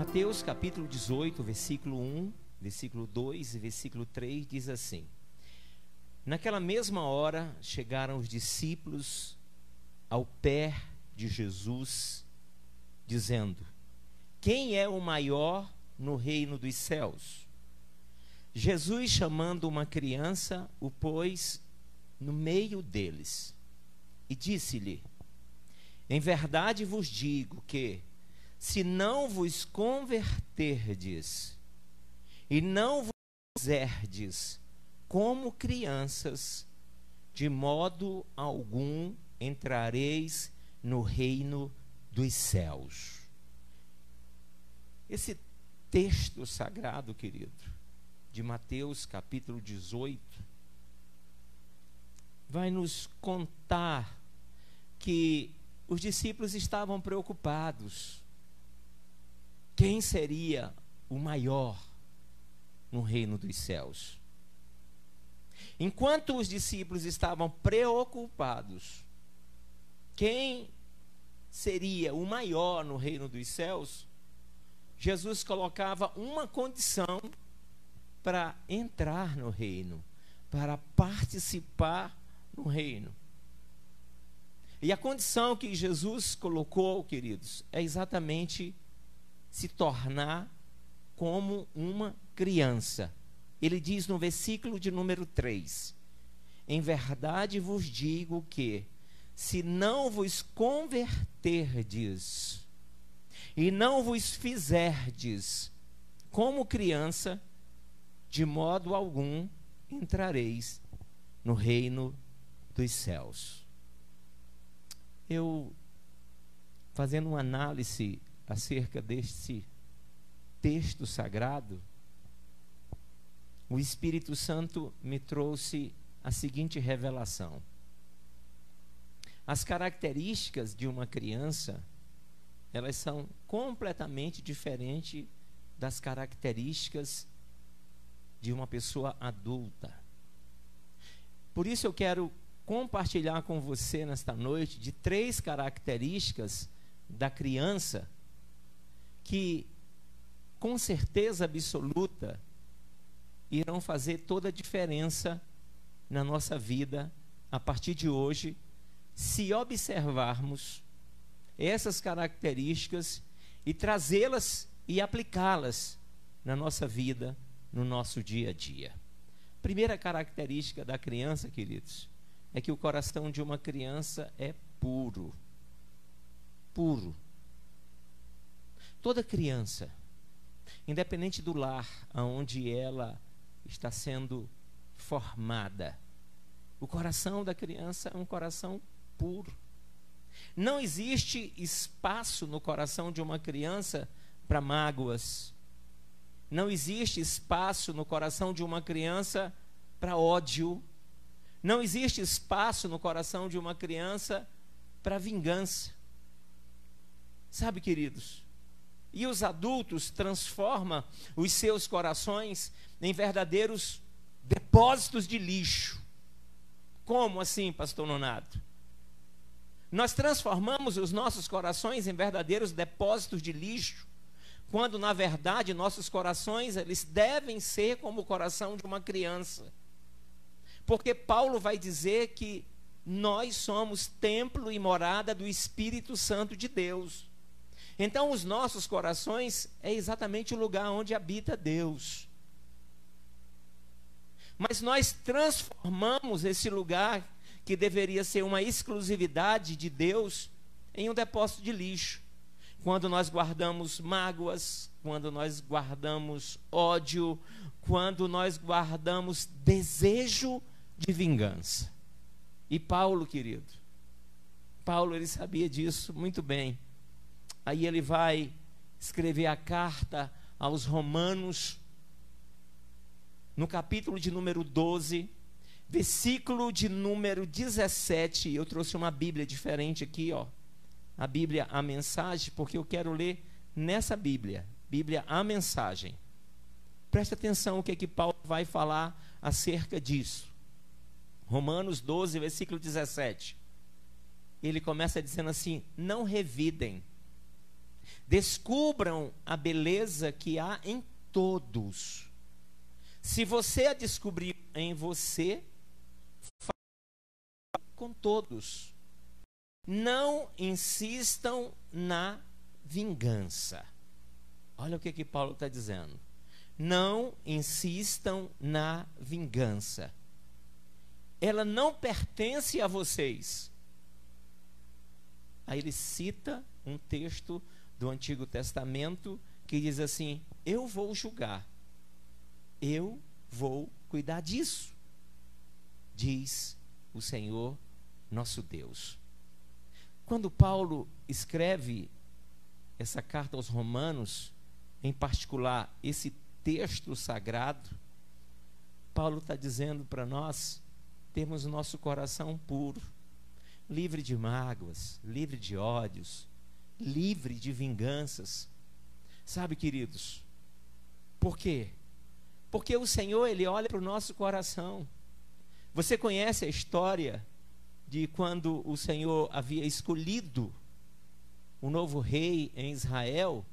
Mateus capítulo 18, versículo 1, versículo 2 e versículo 3 diz assim: Naquela mesma hora chegaram os discípulos ao pé de Jesus, dizendo: Quem é o maior no reino dos céus? Jesus, chamando uma criança, o pôs no meio deles e disse-lhe: Em verdade vos digo que, se não vos converterdes e não vos fizerdes como crianças, de modo algum entrareis no reino dos céus. Esse texto sagrado, querido, de Mateus capítulo 18, vai nos contar que os discípulos estavam preocupados. Quem seria o maior no reino dos céus? Enquanto os discípulos estavam preocupados, quem seria o maior no reino dos céus? Jesus colocava uma condição para entrar no reino, para participar no reino. E a condição que Jesus colocou, queridos, é exatamente se tornar como uma criança. Ele diz no versículo de número 3: Em verdade vos digo que, se não vos converterdes e não vos fizerdes como criança, de modo algum entrareis no reino dos céus. Eu, fazendo uma análise acerca deste texto sagrado, o Espírito Santo me trouxe a seguinte revelação: as características de uma criança, elas são completamente diferentes das características de uma pessoa adulta. Por isso eu quero compartilhar com você nesta noite de 3 características da criança que, com certeza absoluta, irão fazer toda a diferença na nossa vida a partir de hoje, se observarmos essas características e trazê-las e aplicá-las na nossa vida, no nosso dia a dia. Primeira característica da criança, queridos, é que o coração de uma criança é puro. Puro. Toda criança, independente do lar onde ela está sendo formada, o coração da criança é um coração puro. Não existe espaço no coração de uma criança para mágoas. Não existe espaço no coração de uma criança para ódio. Não existe espaço no coração de uma criança para vingança. Sabe, queridos? E os adultos transformam os seus corações em verdadeiros depósitos de lixo. Como assim, pastor Nonato? Nós transformamos os nossos corações em verdadeiros depósitos de lixo, quando na verdade nossos corações, eles devem ser como o coração de uma criança. Porque Paulo vai dizer que nós somos templo e morada do Espírito Santo de Deus. Então os nossos corações é exatamente o lugar onde habita Deus. Mas nós transformamos esse lugar, que deveria ser uma exclusividade de Deus, em um depósito de lixo. Quando nós guardamos mágoas, quando nós guardamos ódio, quando nós guardamos desejo de vingança. E Paulo, querido, Paulo, ele sabia disso muito bem. Aí ele vai escrever a carta aos Romanos, no capítulo de número 12, versículo de número 17. Eu trouxe uma Bíblia diferente aqui, ó. A Bíblia, a Mensagem, porque eu quero ler nessa Bíblia, Bíblia, a Mensagem. Preste atenção o que é que Paulo vai falar acerca disso. Romanos 12, versículo 17. Ele começa dizendo assim: não revidem, Descubram a beleza que há em todos. Se você a descobrir em você, faça com todos. Não insistam na vingança. Olha o que Paulo está dizendo. Não insistam na vingança. Ela não pertence a vocês. Aí ele cita um texto do Antigo Testamento que diz assim: eu vou julgar, eu vou cuidar disso, diz o Senhor nosso Deus. Quando Paulo escreve essa carta aos Romanos, em particular esse texto sagrado, Paulo está dizendo para nós termos o nosso coração puro, livre de mágoas, livre de ódios, livre de vinganças. Sabe, queridos, por quê? Porque o Senhor, Ele olha para o nosso coração. Você conhece a história de quando o Senhor havia escolhido um novo rei em Israel,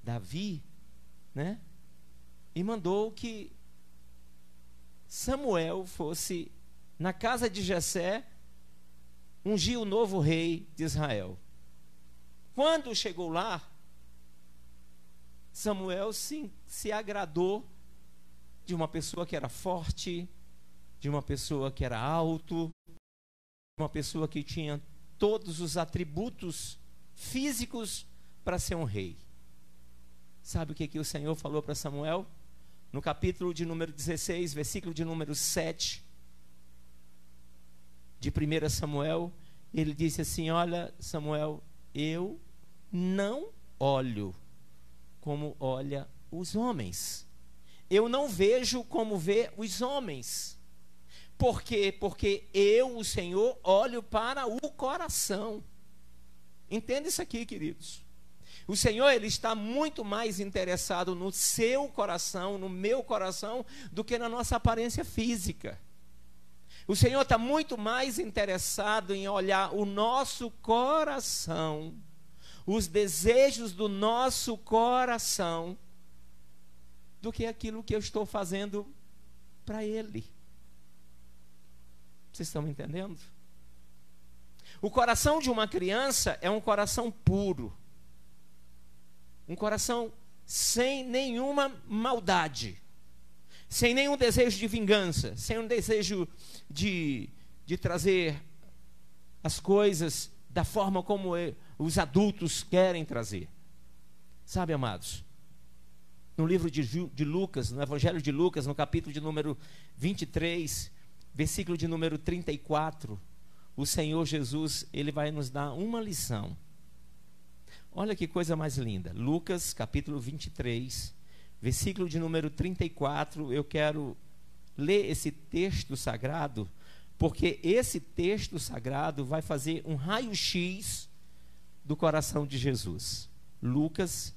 Davi, né? E mandou que Samuel fosse na casa de Jessé ungir o novo rei de Israel. Quando chegou lá, Samuel se agradou de uma pessoa que era forte, de uma pessoa que era alto, de uma pessoa que tinha todos os atributos físicos para ser um rei. Sabe o que o Senhor falou para Samuel? No capítulo de número 16, versículo de número 7 de 1 Samuel, ele disse assim: olha, Samuel, eu não olho como olha os homens. Eu não vejo como vê os homens. Por quê? Porque eu, o Senhor, olho para o coração. Entenda isso aqui, queridos. O Senhor, Ele está muito mais interessado no seu coração, no meu coração, do que na nossa aparência física. O Senhor está muito mais interessado em olhar o nosso coração, os desejos do nosso coração, do que aquilo que eu estou fazendo para Ele. Vocês estão me entendendo? O coração de uma criança é um coração puro, um coração sem nenhuma maldade, sem nenhum desejo de vingança, sem um desejo de trazer as coisas da forma como os adultos querem trazer. Sabe, amados, no livro de Lucas, no Evangelho de Lucas, no capítulo de número 23, versículo de número 34, o Senhor Jesus, Ele vai nos dar uma lição. Olha que coisa mais linda. Lucas, capítulo 23, versículo de número 34, eu quero ler esse texto sagrado, porque esse texto sagrado vai fazer um raio-x do coração de Jesus. Lucas,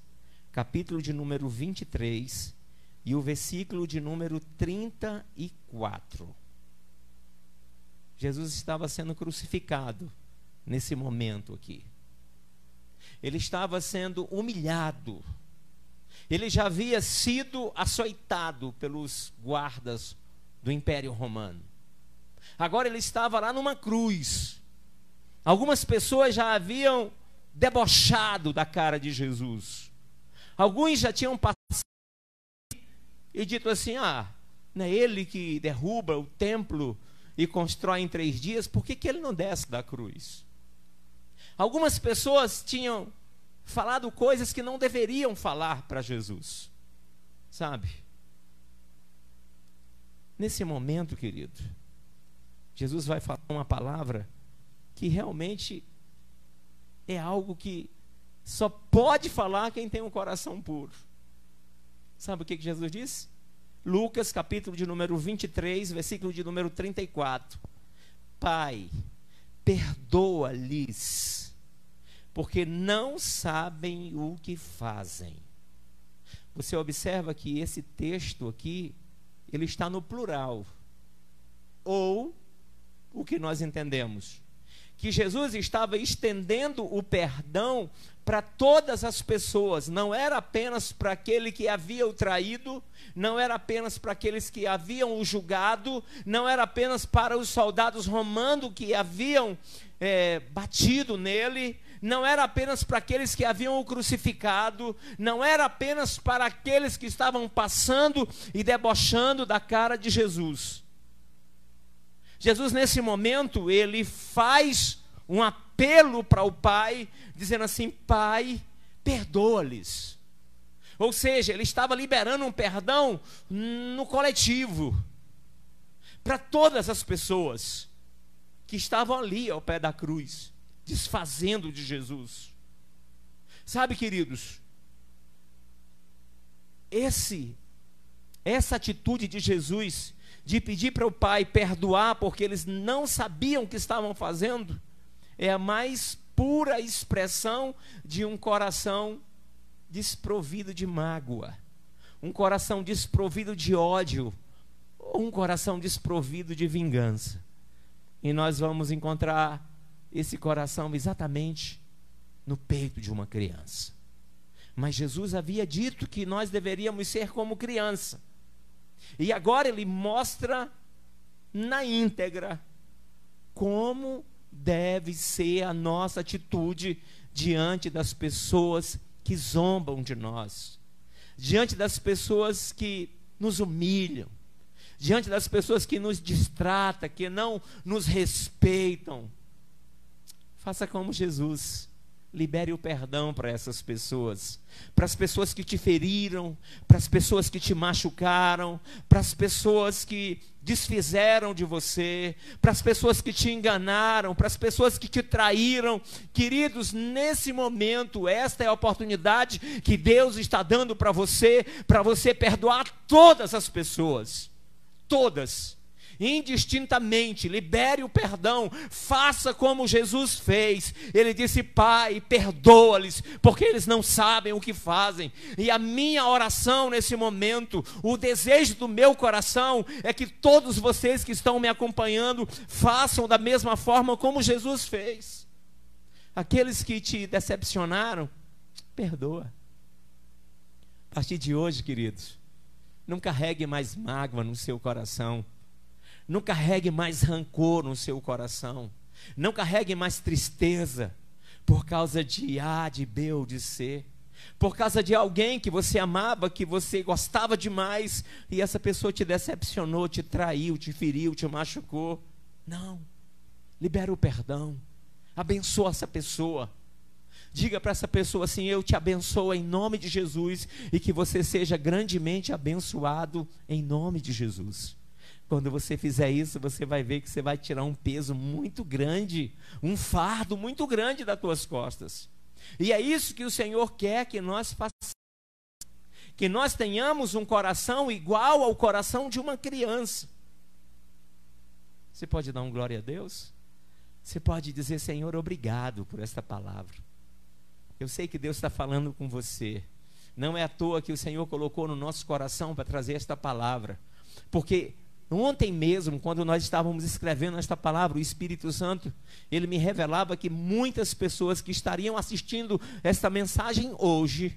capítulo de número 23, e o versículo de número 34. Jesus estava sendo crucificado nesse momento aqui. Ele estava sendo humilhado. Ele já havia sido açoitado pelos guardas do Império Romano. Agora ele estava lá numa cruz. Algumas pessoas já haviam debochado da cara de Jesus. Alguns já tinham passado e dito assim: não é ele que derruba o templo e constrói em 3 dias, por que ele não desce da cruz? Algumas pessoas tinham falado coisas que não deveriam falar para Jesus, sabe? Nesse momento, querido, Jesus vai falar uma palavra que realmente é algo que só pode falar quem tem um coração puro. Sabe o que Jesus disse? Lucas, capítulo de número 23, versículo de número 34. Pai, perdoa-lhes, porque não sabem o que fazem. Você observa que esse texto aqui, ele está no plural. Ou, o que nós entendemos? que Jesus estava estendendo o perdão para todas as pessoas, não era apenas para aquele que havia o traído, não era apenas para aqueles que haviam o julgado, não era apenas para os soldados romanos que haviam batido nele, não era apenas para aqueles que haviam o crucificado, não era apenas para aqueles que estavam passando e debochando da cara de Jesus. Jesus, nesse momento, ele faz um apelo para o Pai, dizendo assim: Pai, perdoa-lhes. Ou seja, ele estava liberando um perdão no coletivo, para todas as pessoas que estavam ali ao pé da cruz, desfazendo de Jesus. Sabe, queridos, essa atitude de Jesus, de pedir para o Pai perdoar, porque eles não sabiam o que estavam fazendo, é a mais pura expressão de um coração desprovido de mágoa, um coração desprovido de ódio, ou um coração desprovido de vingança. E nós vamos encontrar esse coração exatamente no peito de uma criança. Mas Jesus havia dito que nós deveríamos ser como criança. E agora ele mostra na íntegra como deve ser a nossa atitude diante das pessoas que zombam de nós, diante das pessoas que nos humilham, diante das pessoas que nos distratam, que não nos respeitam. Faça como Jesus. Libere o perdão para essas pessoas, para as pessoas que te feriram, para as pessoas que te machucaram, para as pessoas que desfizeram de você, para as pessoas que te enganaram, para as pessoas que te traíram. Queridos, nesse momento, esta é a oportunidade que Deus está dando para você perdoar todas as pessoas, todas. Indistintamente, libere o perdão, faça como Jesus fez. Ele disse: Pai, perdoa-lhes, porque eles não sabem o que fazem. E a minha oração nesse momento, o desejo do meu coração, é que todos vocês que estão me acompanhando façam da mesma forma como Jesus fez. Aqueles que te decepcionaram, perdoa. A partir de hoje, queridos, não carregue mais mágoa no seu coração. Não carregue mais rancor no seu coração. Não carregue mais tristeza por causa de A, de B ou de C. Por causa de alguém que você amava, que você gostava demais, e essa pessoa te decepcionou, te traiu, te feriu, te machucou. Não. Libera o perdão. Abençoa essa pessoa. Diga para essa pessoa assim: eu te abençoo em nome de Jesus, e que você seja grandemente abençoado em nome de Jesus. Quando você fizer isso, você vai ver que você vai tirar um peso muito grande, um fardo muito grande das tuas costas. E é isso que o Senhor quer que nós façamos. Que nós tenhamos um coração igual ao coração de uma criança. Você pode dar um glória a Deus? Você pode dizer: Senhor, obrigado por esta palavra. Eu sei que Deus está falando com você. Não é à toa que o Senhor colocou no nosso coração para trazer esta palavra. Porque ontem mesmo, quando nós estávamos escrevendo esta palavra, o Espírito Santo, ele me revelava que muitas pessoas que estariam assistindo esta mensagem hoje,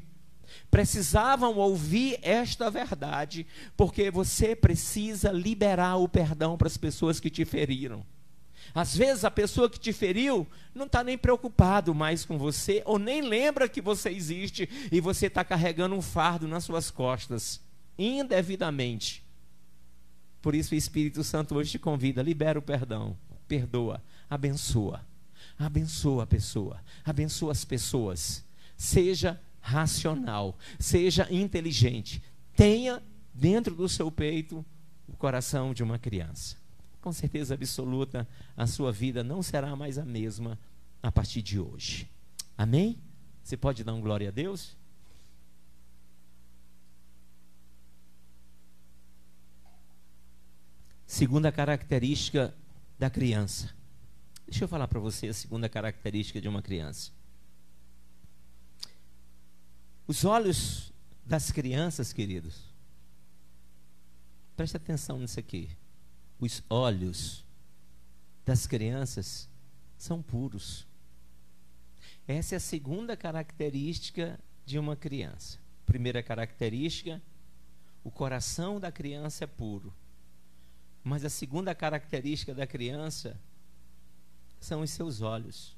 precisavam ouvir esta verdade, porque você precisa liberar o perdão para as pessoas que te feriram. Às vezes a pessoa que te feriu não está nem preocupado mais com você, ou nem lembra que você existe, e você está carregando um fardo nas suas costas, indevidamente. Por isso o Espírito Santo hoje te convida: libera o perdão, perdoa, abençoa. Abençoa a pessoa, abençoa as pessoas. Seja racional, seja inteligente. Tenha dentro do seu peito o coração de uma criança. Com certeza absoluta, a sua vida não será mais a mesma a partir de hoje. Amém? Você pode dar um glória a Deus? Segunda característica da criança. Deixa eu falar para você a segunda característica de uma criança. Os olhos das crianças, queridos, preste atenção nisso aqui. Os olhos das crianças são puros. Essa é a segunda característica de uma criança. Primeira característica, o coração da criança é puro. Mas a segunda característica da criança são os seus olhos.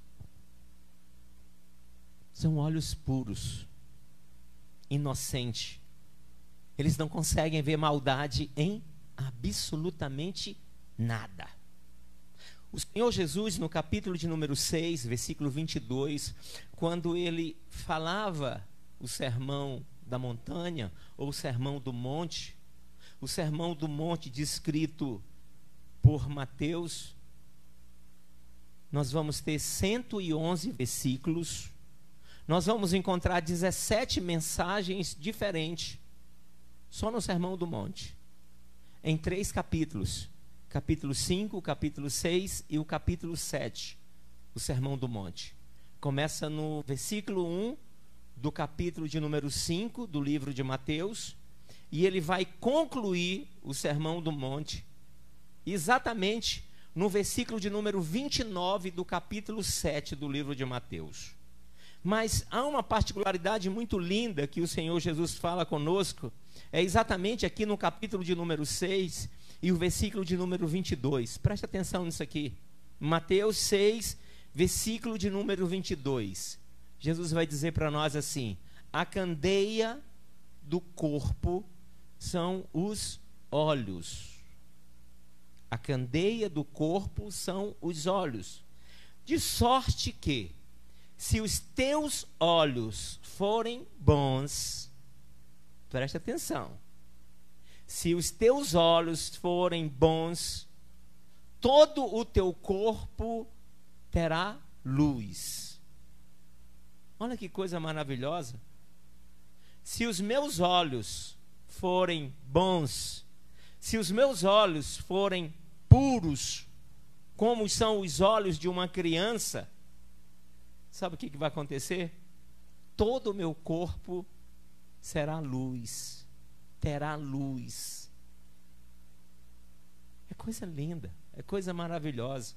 São olhos puros, inocentes. Eles não conseguem ver maldade em absolutamente nada. O Senhor Jesus, no capítulo de número 6, versículo 22, quando ele falava o sermão da montanha, ou o sermão do monte, o sermão do monte descrito por Mateus, nós vamos ter 111 versículos, nós vamos encontrar 17 mensagens diferentes, só no sermão do monte, em 3 capítulos, capítulo 5, capítulo 6 e o capítulo 7, o sermão do monte. Começa no versículo 1 do capítulo de número 5 do livro de Mateus, e ele vai concluir o sermão do monte exatamente no versículo de número 29 do capítulo 7 do livro de Mateus. Mas há uma particularidade muito linda que o Senhor Jesus fala conosco, é exatamente aqui no capítulo de número 6 e o versículo de número 22. Preste atenção nisso aqui. Mateus 6, versículo de número 22. Jesus vai dizer para nós assim: a candeia do corpo são os olhos. A candeia do corpo são os olhos. De sorte que, se os teus olhos forem bons, preste atenção, se os teus olhos forem bons, todo o teu corpo terá luz. Olha que coisa maravilhosa. Se os meus olhos forem bons, se os meus olhos forem puros, como são os olhos de uma criança, sabe o que vai acontecer? Todo o meu corpo será luz, terá luz. É coisa linda, é coisa maravilhosa.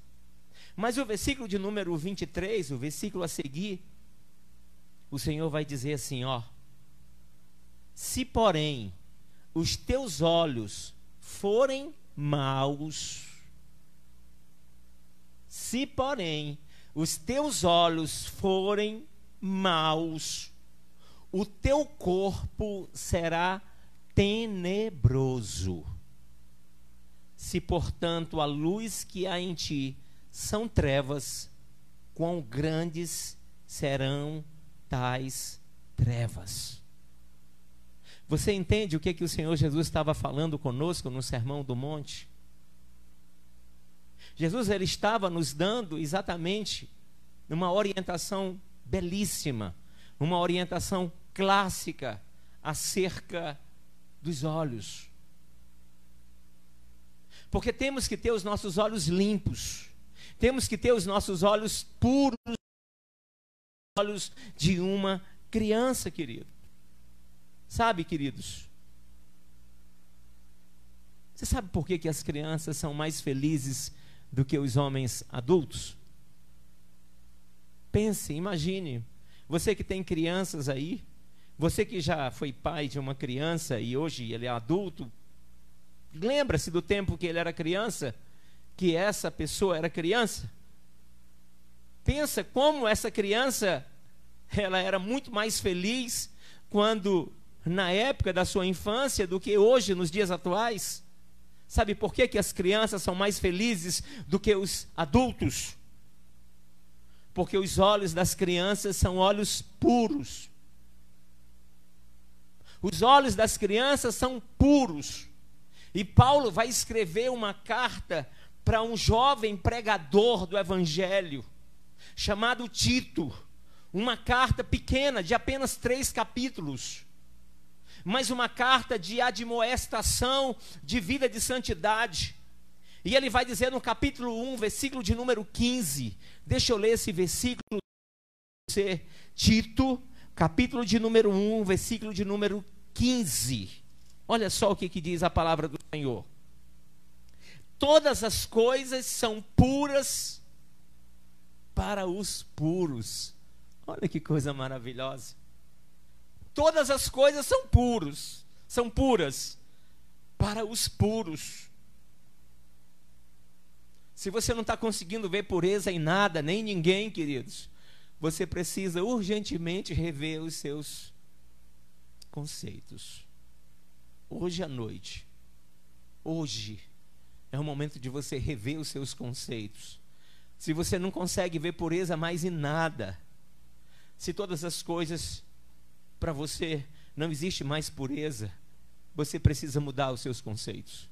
Mas o versículo de número 23, o versículo a seguir, o Senhor vai dizer assim, ó: se porém os teus olhos forem maus, se porém os teus olhos forem maus, o teu corpo será tenebroso. Se, portanto, a luz que há em ti são trevas, quão grandes serão tais trevas. Você entende o que o Senhor Jesus estava falando conosco no Sermão do Monte? Jesus, ele estava nos dando exatamente uma orientação belíssima, uma orientação clássica acerca dos olhos. Porque temos que ter os nossos olhos limpos, temos que ter os nossos olhos puros, olhos de uma criança, querido. Sabe, queridos? Você sabe por que as crianças são mais felizes do que os homens adultos? Pense, imagine, você que tem crianças aí, você que já foi pai de uma criança e hoje ele é adulto, lembra-se do tempo que ele era criança, que essa pessoa era criança? Pensa como essa criança, ela era muito mais feliz quando, na época da sua infância, do que hoje, nos dias atuais. Sabe por que as crianças são mais felizes do que os adultos? Porque os olhos das crianças são olhos puros. Os olhos das crianças são puros. E Paulo vai escrever uma carta para um jovem pregador do Evangelho, chamado Tito. Uma carta pequena, de apenas 3 capítulos. Mas uma carta de admoestação, de vida de santidade. E ele vai dizer no capítulo 1, versículo de número 15. Deixa eu ler esse versículo. Tito, capítulo de número 1, versículo de número 15. Olha só o que diz a palavra do Senhor. Todas as coisas são puras para os puros. Olha que coisa maravilhosa. Todas as coisas são puras para os puros. Se você não está conseguindo ver pureza em nada, nem em ninguém, queridos, você precisa urgentemente rever os seus conceitos. Hoje à noite, hoje é o momento de você rever os seus conceitos. Se você não consegue ver pureza mais em nada, se todas as coisas para você não existe mais pureza, você precisa mudar os seus conceitos.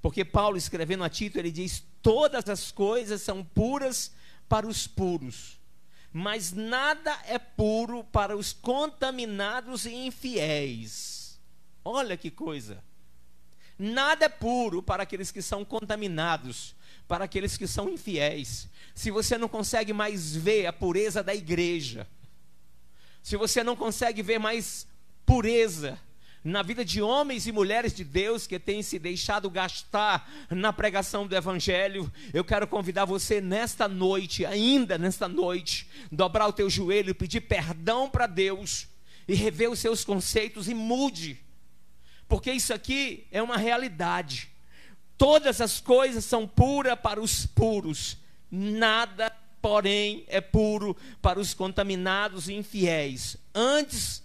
Porque Paulo, escrevendo a Tito, ele diz: todas as coisas são puras para os puros, mas nada é puro para os contaminados e infiéis. Olha que coisa. Nada é puro para aqueles que são contaminados, para aqueles que são infiéis. Se você não consegue mais ver a pureza da igreja, se você não consegue ver mais pureza na vida de homens e mulheres de Deus que têm se deixado gastar na pregação do Evangelho, eu quero convidar você nesta noite, ainda nesta noite, dobrar o teu joelho, pedir perdão para Deus e rever os seus conceitos e mude, porque isso aqui é uma realidade. Todas as coisas são puras para os puros, nada, porém, é puro para os contaminados e infiéis. Antes,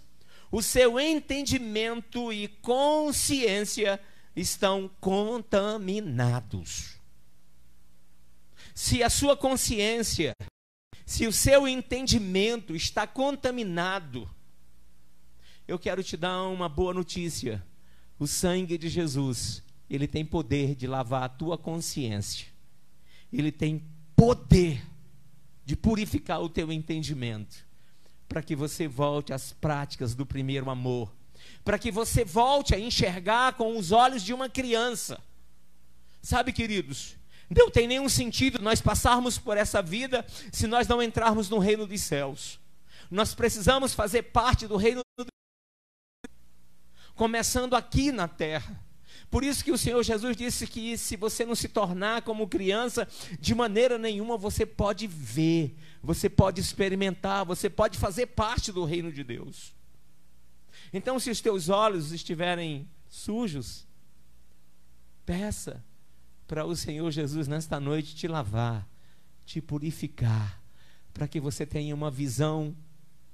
o seu entendimento e consciência estão contaminados. Se a sua consciência, se o seu entendimento está contaminado, eu quero te dar uma boa notícia. O sangue de Jesus, ele tem poder de lavar a tua consciência. Ele tem poder de purificar o teu entendimento, para que você volte às práticas do primeiro amor, para que você volte a enxergar com os olhos de uma criança. Sabe, queridos, não tem nenhum sentido nós passarmos por essa vida se nós não entrarmos no reino dos céus. Nós precisamos fazer parte do reino dos céus, começando aqui na terra. Por isso que o Senhor Jesus disse que se você não se tornar como criança, de maneira nenhuma você pode ver, você pode experimentar, você pode fazer parte do reino de Deus. Então, se os teus olhos estiverem sujos, peça para o Senhor Jesus nesta noite te lavar, te purificar, para que você tenha uma visão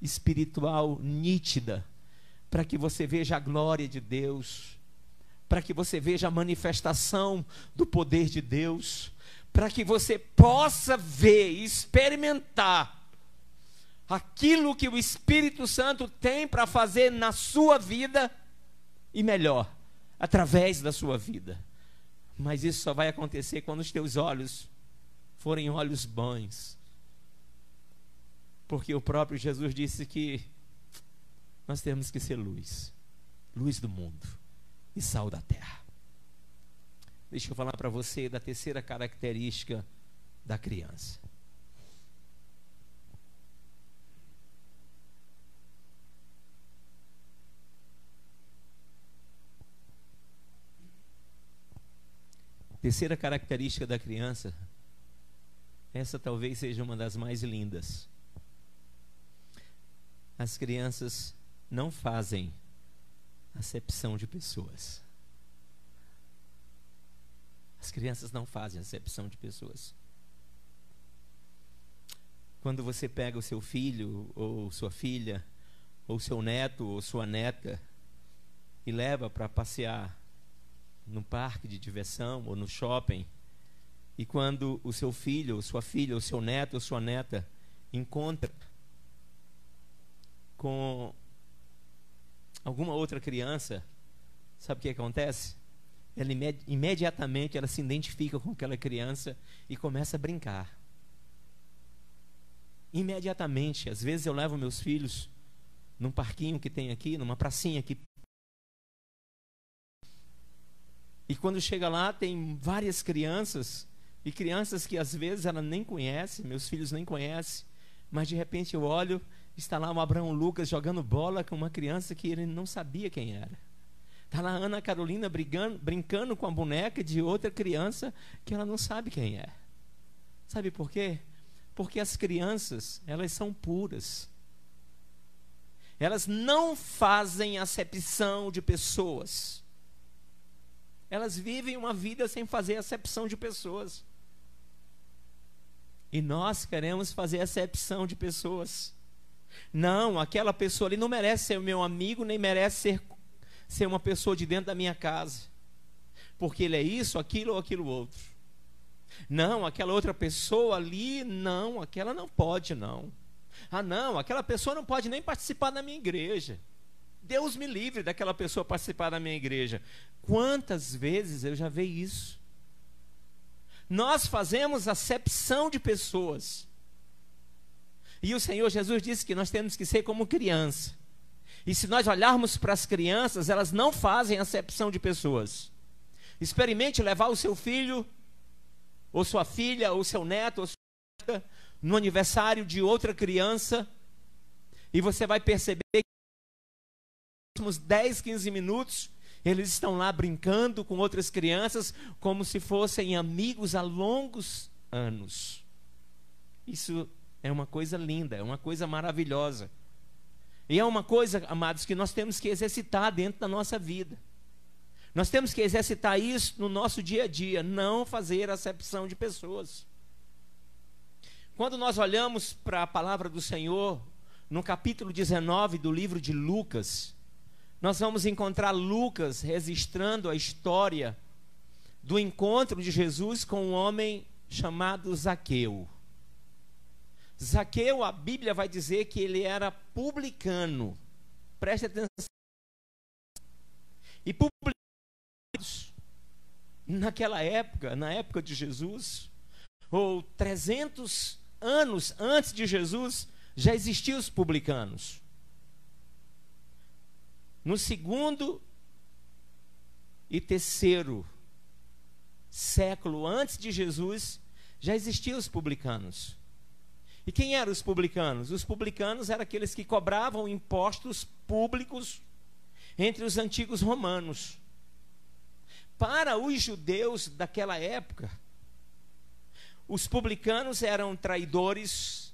espiritual nítida, para que você veja a glória de Deus, para que você veja a manifestação do poder de Deus, para que você possa ver e experimentar aquilo que o Espírito Santo tem para fazer na sua vida, e melhor, através da sua vida. Mas isso só vai acontecer quando os teus olhos forem olhos bons, porque o próprio Jesus disse que nós temos que ser luz, luz do mundo e sal da terra. Deixa eu falar para você da terceira característica da criança. Terceira característica da criança, essa talvez seja uma das mais lindas. As crianças não fazem acepção de pessoas. As crianças não fazem acepção de pessoas. Quando você pega o seu filho, ou sua filha, ou seu neto, ou sua neta, e leva para passear no parque de diversão, ou no shopping, e quando o seu filho, ou sua filha, ou seu neto, ou sua neta, encontra com alguma outra criança, sabe o que acontece? Ela imediatamente ela se identifica com aquela criança e começa a brincar. Imediatamente. Às vezes eu levo meus filhos num parquinho que tem aqui, numa pracinha aqui, e quando chega lá tem várias crianças, e crianças que às vezes ela nem conhece, meus filhos nem conhecem, mas de repente eu olho, está lá o Abraão Lucas jogando bola com uma criança que ele não sabia quem era. Está lá a Ana Carolina brincando com a boneca de outra criança que ela não sabe quem é. Sabe por quê? Porque as crianças, elas são puras. Elas não fazem acepção de pessoas. Elas vivem uma vida sem fazer acepção de pessoas. E nós queremos fazer acepção de pessoas. Não, aquela pessoa ali não merece ser meu amigo, nem merece ser uma pessoa de dentro da minha casa. Porque ele é isso, aquilo ou aquilo outro. Não, aquela outra pessoa ali, não, aquela não pode, não. Ah, não, aquela pessoa não pode nem participar da minha igreja. Deus me livre daquela pessoa participar da minha igreja. Quantas vezes eu já vi isso? Nós fazemos acepção de pessoas. E o Senhor Jesus disse que nós temos que ser como criança. E se nós olharmos para as crianças, elas não fazem acepção de pessoas. Experimente levar o seu filho, ou sua filha, ou seu neto, ou sua neta, no aniversário de outra criança, e você vai perceber que nos últimos 10, 15 minutos, eles estão lá brincando com outras crianças, como se fossem amigos há longos anos. Isso é uma coisa linda, é uma coisa maravilhosa. E é uma coisa, amados, que nós temos que exercitar dentro da nossa vida. Nós temos que exercitar isso no nosso dia a dia, não fazer acepção de pessoas. Quando nós olhamos para a palavra do Senhor, no capítulo 19 do livro de Lucas, nós vamos encontrar Lucas registrando a história do encontro de Jesus com um homem chamado Zaqueu. Zaqueu, a Bíblia vai dizer que ele era publicano. Preste atenção. E publicanos, naquela época, na época de Jesus, ou 300 anos antes de Jesus, já existiam os publicanos. No segundo e terceiro século antes de Jesus, já existiam os publicanos. E quem eram os publicanos? Os publicanos eram aqueles que cobravam impostos públicos entre os antigos romanos. Para os judeus daquela época, os publicanos eram traidores,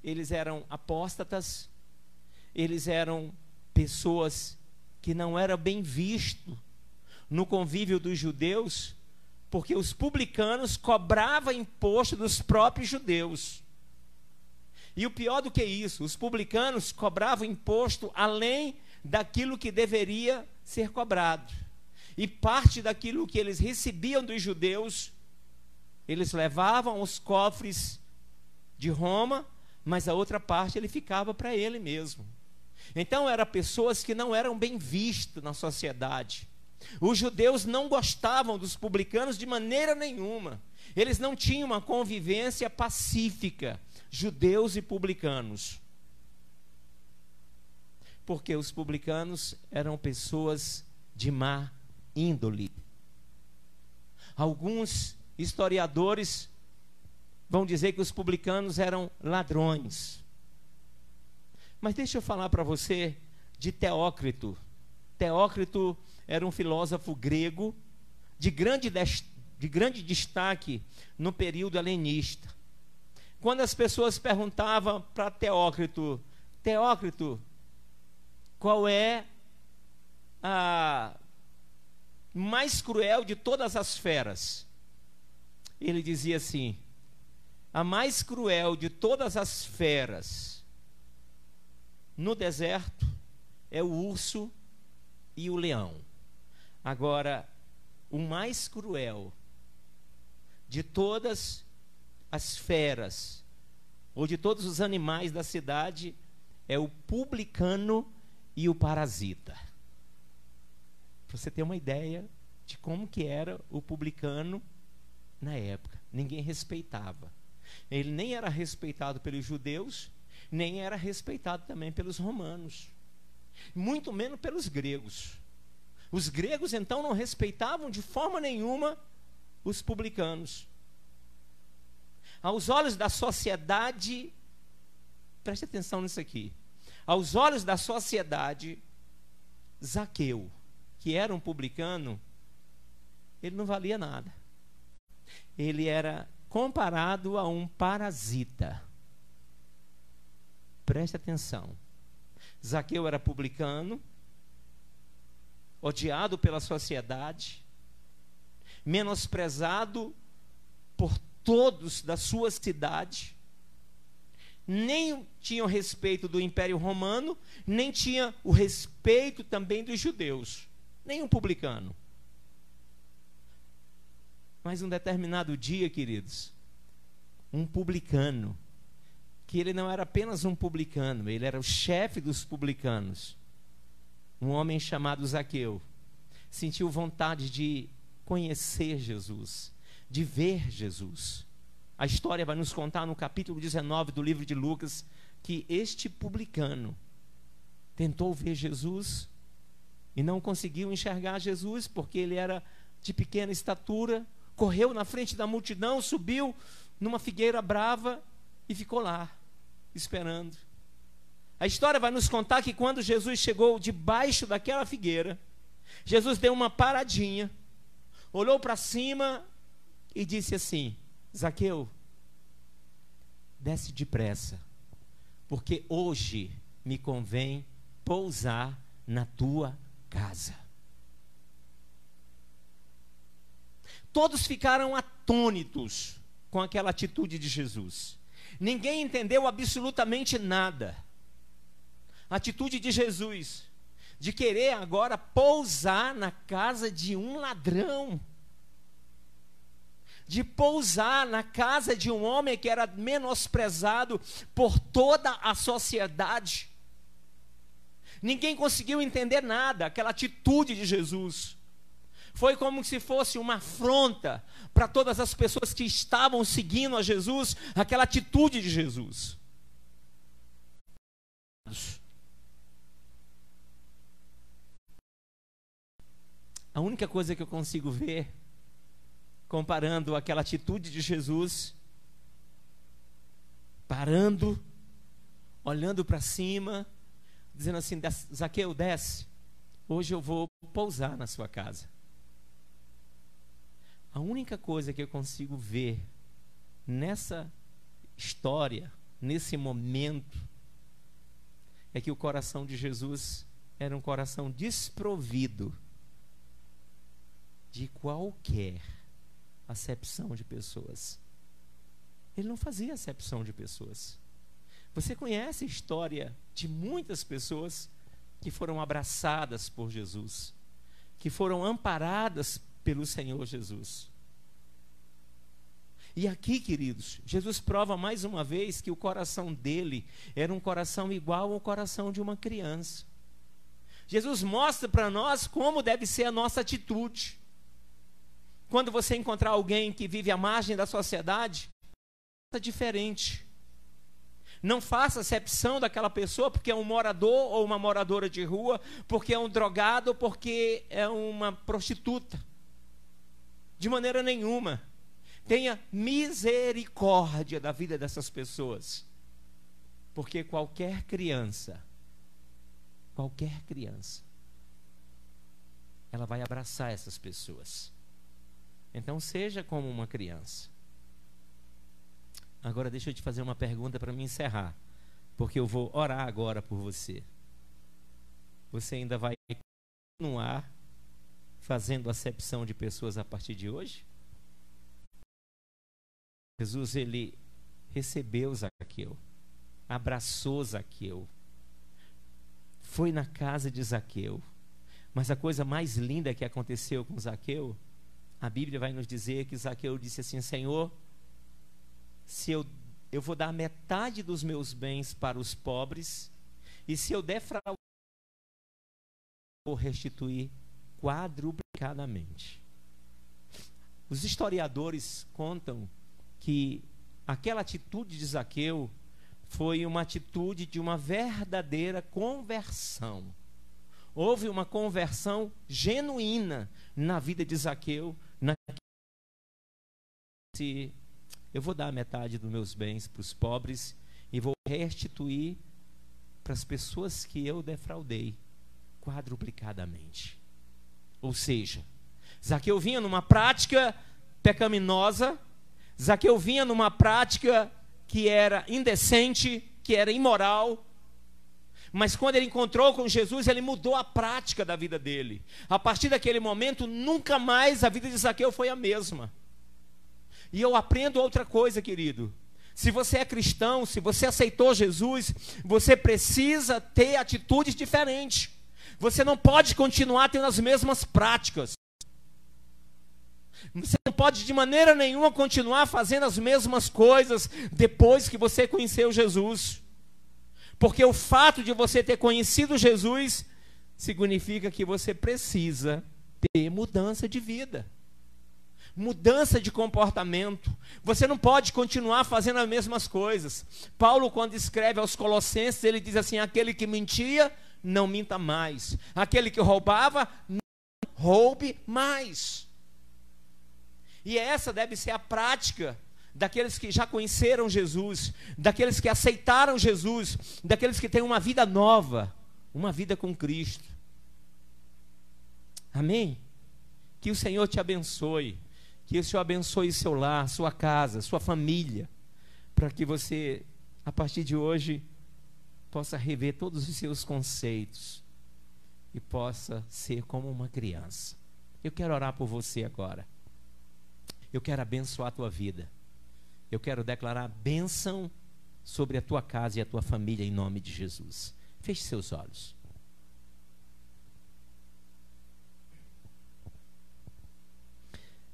eles eram apóstatas, eles eram pessoas que não eram bem vistos no convívio dos judeus, porque os publicanos cobravam imposto dos próprios judeus. E o pior do que isso, os publicanos cobravam imposto além daquilo que deveria ser cobrado. E parte daquilo que eles recebiam dos judeus, eles levavam aos cofres de Roma, mas a outra parte ele ficava para ele mesmo. Então eram pessoas que não eram bem vistas na sociedade. Os judeus não gostavam dos publicanos de maneira nenhuma. Eles não tinham uma convivência pacífica, judeus e publicanos. Porque os publicanos eram pessoas de má índole. Alguns historiadores vão dizer que os publicanos eram ladrões. Mas deixa eu falar para você de Teócrito. Teócrito era um filósofo grego de grande destaque no período helenista. Quando as pessoas perguntavam para Teócrito, Teócrito, qual é a mais cruel de todas as feras? Ele dizia assim: a mais cruel de todas as feras no deserto é o urso e o leão. Agora, o mais cruel de todas as feras, ou de todos os animais da cidade, é o publicano e o parasita. Pra você ter uma ideia de como que era o publicano na época. Ninguém respeitava. Ele nem era respeitado pelos judeus, nem era respeitado também pelos romanos, muito menos pelos gregos. Os gregos então não respeitavam de forma nenhuma os publicanos. Aos olhos da sociedade, preste atenção nisso aqui, aos olhos da sociedade, Zaqueu, que era um publicano, ele não valia nada. Ele era comparado a um parasita. Preste atenção. Zaqueu era publicano, odiado pela sociedade, menosprezado por todos da sua cidade, nem tinha o respeito do Império Romano, nem tinha o respeito também dos judeus, nem um publicano. Mas um determinado dia, queridos, um publicano, que ele não era apenas um publicano, ele era o chefe dos publicanos, um homem chamado Zaqueu, sentiu vontade de conhecer Jesus, de ver Jesus. A história vai nos contar no capítulo 19 do livro de Lucas que este publicano tentou ver Jesus e não conseguiu enxergar Jesus porque ele era de pequena estatura, correu na frente da multidão, subiu numa figueira brava e ficou lá, esperando. A história vai nos contar que quando Jesus chegou debaixo daquela figueira, Jesus deu uma paradinha, olhou para cima e disse assim: Zaqueu, desce depressa, porque hoje me convém pousar na tua casa. Todos ficaram atônitos com aquela atitude de Jesus. Ninguém entendeu absolutamente nada. A atitude de Jesus, de querer agora pousar na casa de um ladrão, de pousar na casa de um homem que era menosprezado por toda a sociedade. Ninguém conseguiu entender nada. Aquela atitude de Jesus foi como se fosse uma afronta para todas as pessoas que estavam seguindo a Jesus, aquela atitude de Jesus. A única coisa que eu consigo ver, comparando aquela atitude de Jesus, parando, olhando para cima, dizendo assim: Zaqueu, desce, hoje eu vou pousar na sua casa. A única coisa que eu consigo ver nessa história, nesse momento, é que o coração de Jesus era um coração desprovido de qualquer acepção de pessoas. Ele não fazia acepção de pessoas. Você conhece a história de muitas pessoas que foram abraçadas por Jesus, que foram amparadas pelo Senhor Jesus. E aqui, queridos, Jesus prova mais uma vez que o coração dele era um coração igual ao coração de uma criança. Jesus mostra para nós como deve ser a nossa atitude. Quando você encontrar alguém que vive à margem da sociedade, faça diferente. Não faça acepção daquela pessoa porque é um morador ou uma moradora de rua, porque é um drogado ou porque é uma prostituta. De maneira nenhuma. Tenha misericórdia da vida dessas pessoas. Porque qualquer criança, ela vai abraçar essas pessoas. Então seja como uma criança. Agora deixa eu te fazer uma pergunta para me encerrar, porque eu vou orar agora por você. Você ainda vai continuar fazendo acepção de pessoas a partir de hoje? Jesus, ele recebeu Zaqueu, abraçou Zaqueu, foi na casa de Zaqueu. Mas a coisa mais linda que aconteceu com Zaqueu, a Bíblia vai nos dizer que Zaqueu disse assim: Senhor, se eu vou dar metade dos meus bens para os pobres, e se eu defraudar, vou restituir quadruplicadamente. Os historiadores contam que aquela atitude de Zaqueu foi uma atitude de uma verdadeira conversão. Houve uma conversão genuína na vida de Zaqueu. Eu vou dar metade dos meus bens para os pobres e vou restituir para as pessoas que eu defraudei quadruplicadamente. Ou seja, Zaqueu vinha numa prática pecaminosa, Zaqueu vinha numa prática que era indecente, que era imoral, mas quando ele encontrou com Jesus, ele mudou a prática da vida dele. A partir daquele momento, nunca mais a vida de Zaqueu foi a mesma. E eu aprendo outra coisa, querido. Se você é cristão, se você aceitou Jesus, você precisa ter atitudes diferentes. Você não pode continuar tendo as mesmas práticas. Você não pode de maneira nenhuma continuar fazendo as mesmas coisas depois que você conheceu Jesus. Porque o fato de você ter conhecido Jesus significa que você precisa ter mudança de vida, mudança de comportamento. Você não pode continuar fazendo as mesmas coisas. Paulo, quando escreve aos Colossenses, ele diz assim: aquele que mentia, não minta mais. Aquele que roubava, não roube mais. E essa deve ser a prática daqueles que já conheceram Jesus, daqueles que aceitaram Jesus, daqueles que têm uma vida nova, uma vida com Cristo. Amém? Que o Senhor te abençoe, que o Senhor abençoe seu lar, sua casa, sua família, para que você, a partir de hoje, possa rever todos os seus conceitos e possa ser como uma criança. Eu quero orar por você agora. Eu quero abençoar a tua vida. Eu quero declarar bênção sobre a tua casa e a tua família em nome de Jesus. Feche seus olhos.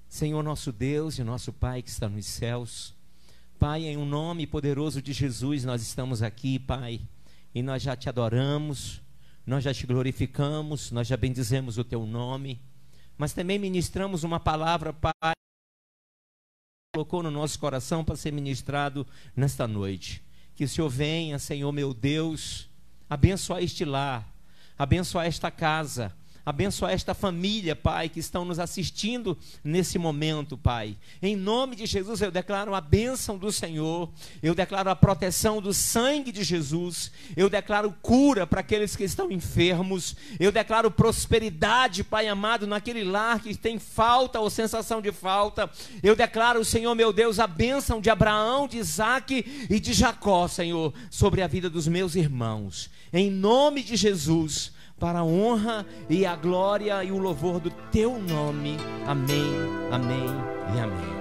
Senhor nosso Deus e nosso Pai que está nos céus, Pai, em um nome poderoso de Jesus nós estamos aqui, Pai, e nós já te adoramos, nós já te glorificamos, nós já bendizemos o teu nome, mas também ministramos uma palavra, Pai, colocou no nosso coração para ser ministrado nesta noite. Que o Senhor venha, Senhor meu Deus, abençoar este lar, abençoar esta casa, abençoar esta família, Pai, que estão nos assistindo nesse momento, Pai. Em nome de Jesus eu declaro a bênção do Senhor, eu declaro a proteção do sangue de Jesus, eu declaro cura para aqueles que estão enfermos, eu declaro prosperidade, Pai amado, naquele lar que tem falta ou sensação de falta. Eu declaro, Senhor meu Deus, a bênção de Abraão, de Isaque e de Jacó, Senhor, sobre a vida dos meus irmãos. Em nome de Jesus, para a honra e a glória e o louvor do teu nome. Amém, amém e amém.